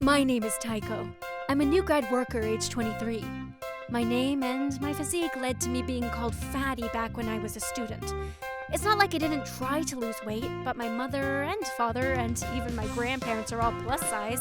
My name is Taiko. I'm a new grad worker, age 23. My name and my physique led to me being called fatty back when I was a student. It's not like I didn't try to lose weight, but my mother and father and even my grandparents are all plus size,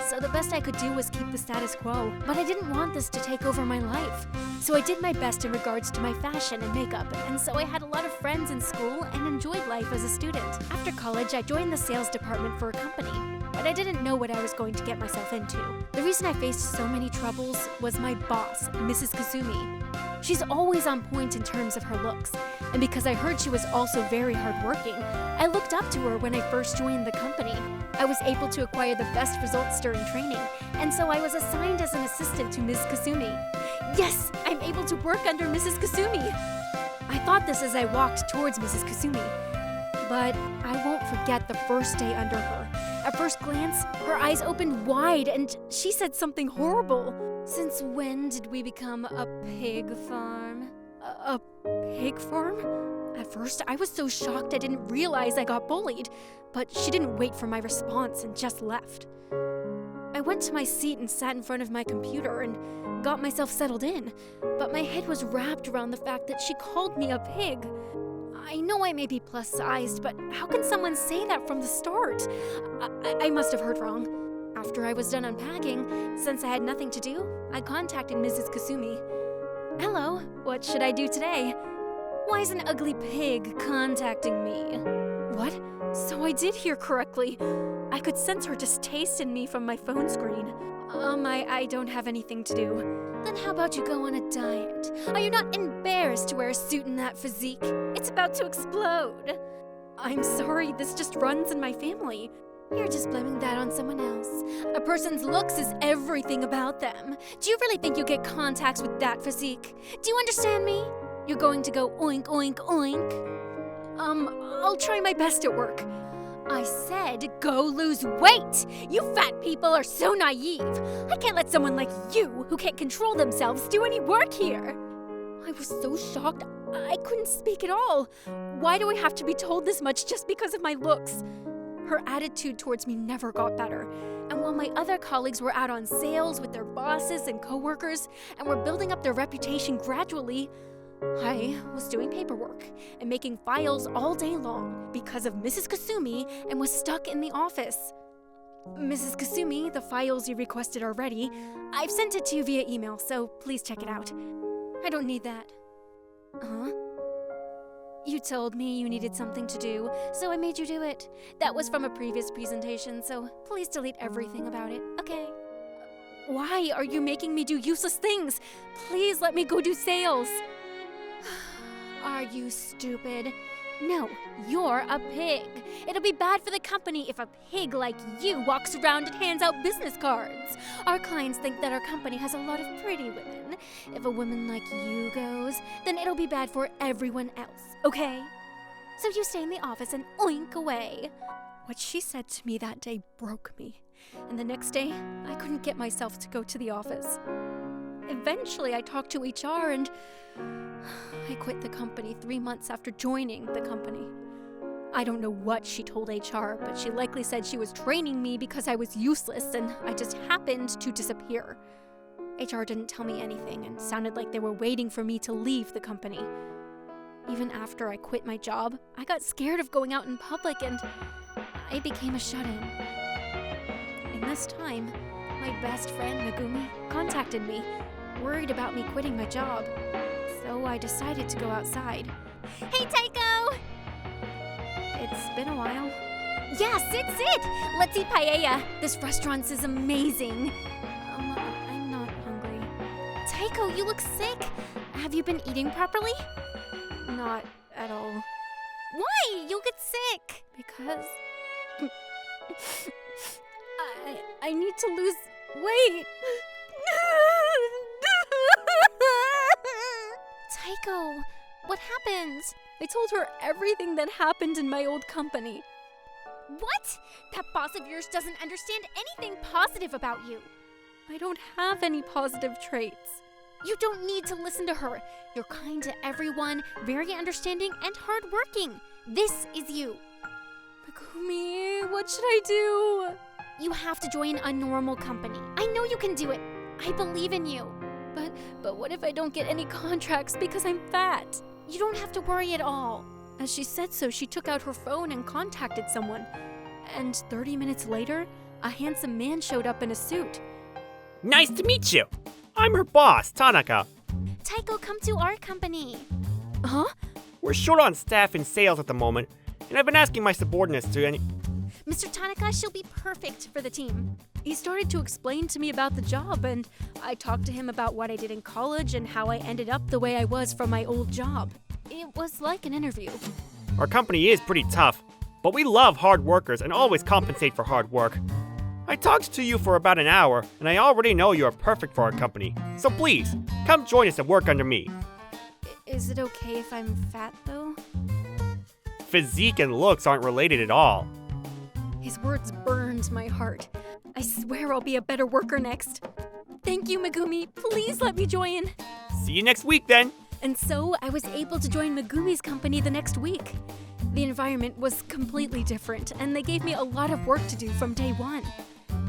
so the best I could do was keep the status quo. But I didn't want this to take over my life, so I did my best in regards to my fashion and makeup, and so I had a lot of friends in school and enjoyed life as a student. After college, I joined the sales department for a company, but I didn't know what I was going to get myself into. The reason I faced so many troubles was my boss, Mrs. Kasumi. She's always on point in terms of her looks, and because I heard she was also very hardworking, I looked up to her when I first joined the company. I was able to acquire the best results during training, and so I was assigned as an assistant to Ms. Kasumi. Yes, I'm able to work under Mrs. Kasumi! I thought this as I walked towards Mrs. Kasumi, but I won't forget the first day under her. At first glance, her eyes opened wide and she said something horrible. Since when did we become a pig farm? A pig farm? At first, I was so shocked I didn't realize I got bullied, but she didn't wait for my response and just left. I went to my seat and sat in front of my computer and got myself settled in, but my head was wrapped around the fact that she called me a pig. I know I may be plus-sized, but how can someone say that from the start? I must have heard wrong. After I was done unpacking, since I had nothing to do, I contacted Mrs. Kasumi. Hello, what should I do today? Why is an ugly pig contacting me? What? So I did hear correctly. I could sense her distaste in me from my phone screen. I don't have anything to do. Then how about you go on a diet? Are you not embarrassed to wear a suit in that physique? It's about to explode. I'm sorry, this just runs in my family. You're just blaming that on someone else. A person's looks is everything about them. Do you really think you'll get contacts with that physique? Do you understand me? You're going to go oink, oink, oink? I'll try my best at work. I said go lose weight! You fat people are so naive. I can't let someone like you, who can't control themselves, do any work here. I was so shocked, I couldn't speak at all. Why do I have to be told this much just because of my looks? Her attitude towards me never got better, and while my other colleagues were out on sales with their bosses and coworkers and were building up their reputation gradually, I was doing paperwork and making files all day long because of Mrs. Kasumi and was stuck in the office. Mrs. Kasumi, the files you requested are ready. I've sent it to you via email, so please check it out. I don't need that. Huh? You told me you needed something to do, so I made you do it. That was from a previous presentation, so please delete everything about it, okay? Why are you making me do useless things? Please let me go do sales. Are you stupid? No, you're a pig. It'll be bad for the company if a pig like you walks around and hands out business cards. Our clients think that our company has a lot of pretty women. If a woman like you goes, then it'll be bad for everyone else, okay? So you stay in the office and oink away. What she said to me that day broke me, and the next day, I couldn't get myself to go to the office. Eventually, I talked to HR and I quit the company 3 months after joining the company. I don't know what she told HR, but she likely said she was training me because I was useless and I just happened to disappear. HR didn't tell me anything and sounded like they were waiting for me to leave the company. Even after I quit my job, I got scared of going out in public and I became a shut-in. In this time, my best friend Megumi contacted me, worried about me quitting my job. So I decided to go outside. Hey, Taiko! It's been a while. Yes, it's it! Let's eat paella. This restaurant is amazing. I'm not hungry. Taiko, you look sick. Have you been eating properly? Not at all. Why? You'll get sick. Because I need to lose weight. Taiko, what happened? I told her everything that happened in my old company. What? That boss of yours doesn't understand anything positive about you. I don't have any positive traits. You don't need to listen to her. You're kind to everyone, very understanding, and hardworking. This is you. Megumi, what should I do? You have to join a normal company. I know you can do it. I believe in you. But what if I don't get any contracts because I'm fat? You don't have to worry at all. As she said so, she took out her phone and contacted someone. And 30 minutes later, a handsome man showed up in a suit. Nice to meet you. I'm her boss, Tanaka. Taiko, come to our company. Huh? We're short on staff in sales at the moment, and I've been asking my subordinates to Mr. Tanaka, she'll be perfect for the team. He started to explain to me about the job, and I talked to him about what I did in college and how I ended up the way I was from my old job. It was like an interview. Our company is pretty tough, but we love hard workers and always compensate for hard work. I talked to you for about an hour, and I already know you are perfect for our company. So please, come join us and work under me. Is it okay if I'm fat, though? Physique and looks aren't related at all. His words burned my heart. I swear I'll be a better worker next. Thank you, Megumi. Please let me join. See you next week then. And so I was able to join Megumi's company the next week. The environment was completely different, and they gave me a lot of work to do from day one.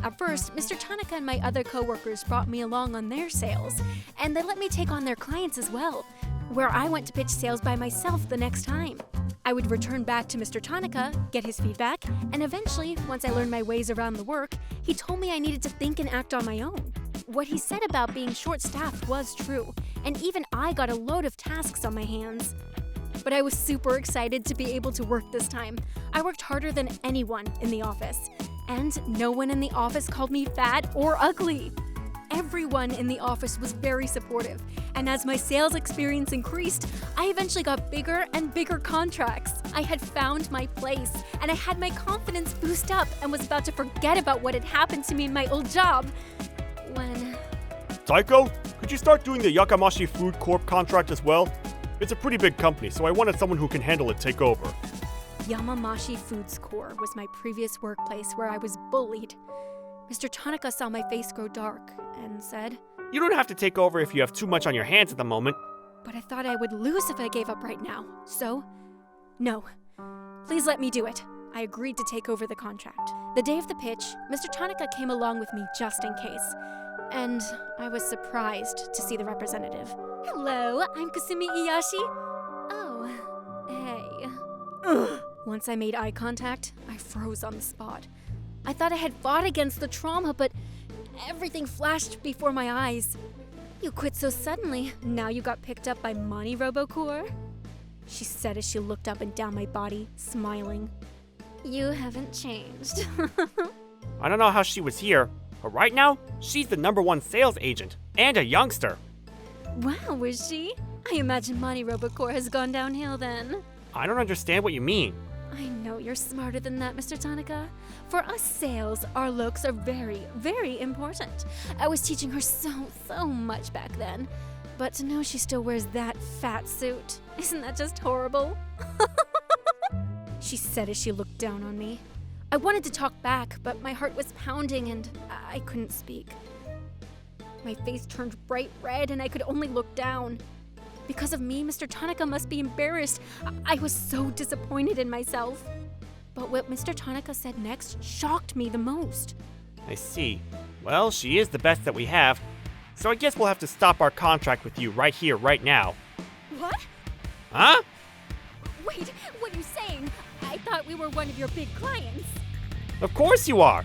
At first, Mr. Tanaka and my other coworkers brought me along on their sales, and they let me take on their clients as well, where I went to pitch sales by myself the next time. I would return back to Mr. Tanaka, get his feedback, and eventually, once I learned my ways around the work, he told me I needed to think and act on my own. What he said about being short-staffed was true, and even I got a load of tasks on my hands. But I was super excited to be able to work this time. I worked harder than anyone in the office, and no one in the office called me fat or ugly. Everyone in the office was very supportive, and as my sales experience increased, I eventually got bigger and bigger contracts. I had found my place, and I had my confidence boost up and was about to forget about what had happened to me in my old job when... Taiko, could you start doing the Yakamashi Food Corp contract as well? It's a pretty big company, so I wanted someone who can handle it take over. Yamamashi Foods Corp was my previous workplace where I was bullied. Mr. Tanaka saw my face grow dark and said, You don't have to take over if you have too much on your hands at the moment. But I thought I would lose if I gave up right now, so... No. Please let me do it. I agreed to take over the contract. The day of the pitch, Mr. Tanaka came along with me just in case. And I was surprised to see the representative. Hello, I'm Kasumi Iyashi. Oh, hey. Ugh. Once I made eye contact, I froze on the spot. I thought I had fought against the trauma, but everything flashed before my eyes. You quit so suddenly. Now you got picked up by Mani Robocore? She said as she looked up and down my body, smiling. You haven't changed. I don't know how she was here, but right now, she's the #1 sales agent and a youngster. Wow, was she? I imagine Mani Robocore has gone downhill then. I don't understand what you mean. I know you're smarter than that, Mr. Tanaka. For us sales, our looks are very, very important. I was teaching her so much back then. But to know she still wears that fat suit, isn't that just horrible? She said as she looked down on me. I wanted to talk back, but my heart was pounding and I couldn't speak. My face turned bright red and I could only look down. Because of me, Mr. Tanaka must be embarrassed. I was so disappointed in myself. But what Mr. Tanaka said next shocked me the most. I see. Well, she is the best that we have. So I guess we'll have to stop our contract with you right here, right now. What? Huh? Wait, what are you saying? I thought we were one of your big clients. Of course you are.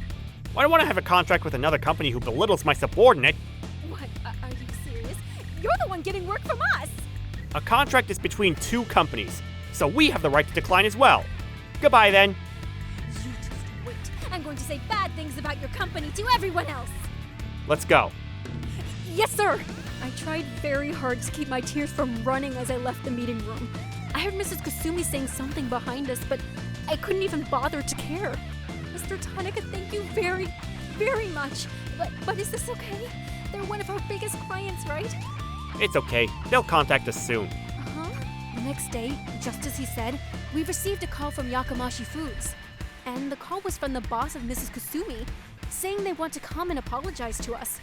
Why do I want to have a contract with another company who belittles my subordinate? What? Are you serious? You're the one getting work from us. A contract is between two companies, so we have the right to decline as well. Goodbye then. You just wait. I'm going to say bad things about your company to everyone else. Let's go. Yes, sir. I tried very hard to keep my tears from running as I left the meeting room. I heard Mrs. Kasumi saying something behind us, but I couldn't even bother to care. Mr. Tanaka, thank you very, very much. But is this okay? They're one of our biggest clients, right? It's okay. They'll contact us soon. Uh-huh. The next day, just as he said, we received a call from Yakamashi Foods. And the call was from the boss of Mrs. Kasumi, saying they want to come and apologize to us.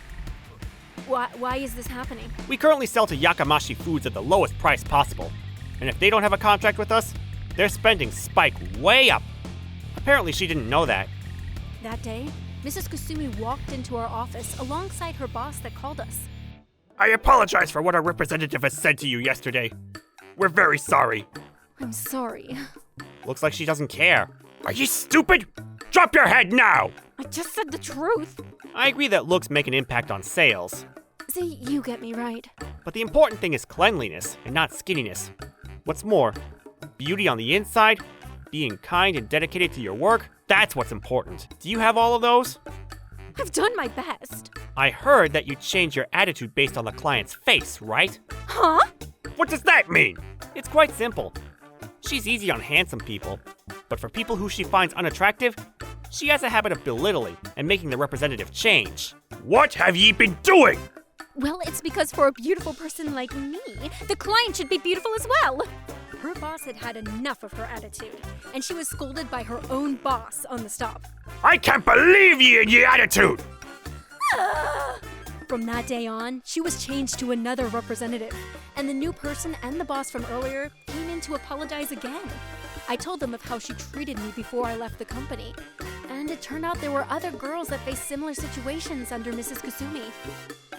Why is this happening? We currently sell to Yakamashi Foods at the lowest price possible. And if they don't have a contract with us, their spending spike way up. Apparently she didn't know that. That day, Mrs. Kusumi walked into our office alongside her boss that called us. I apologize for what our representative has said to you yesterday. We're very sorry. I'm sorry. Looks like she doesn't care. Are you stupid? Drop your head now! I just said the truth. I agree that looks make an impact on sales. See, you get me right. But the important thing is cleanliness and not skinniness. What's more, beauty on the inside, being kind and dedicated to your work, that's what's important. Do you have all of those? I've done my best. I heard that you change your attitude based on the client's face, right? Huh? What does that mean? It's quite simple. She's easy on handsome people, but for people who she finds unattractive, she has a habit of belittling and making the representative change. What have ye been doing? Well, it's because for a beautiful person like me, the client should be beautiful as well. Her boss had had enough of her attitude, and she was scolded by her own boss on the stop. I can't believe ye and ye attitude! From that day on, she was changed to another representative, and the new person and the boss from earlier came in to apologize again. I told them of how she treated me before I left the company, and it turned out there were other girls that faced similar situations under Mrs. Kusumi.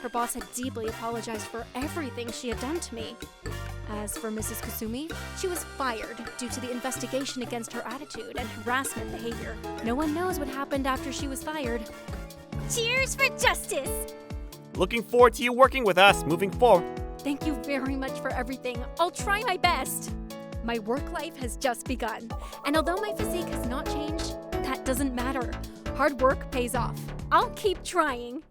Her boss had deeply apologized for everything she had done to me. As for Mrs. Kusumi, she was fired due to the investigation against her attitude and harassment behavior. No one knows what happened after she was fired. Cheers for justice! Looking forward to you working with us moving forward. Thank you very much for everything. I'll try my best. My work life has just begun, and although my physique has not changed, that doesn't matter. Hard work pays off. I'll keep trying.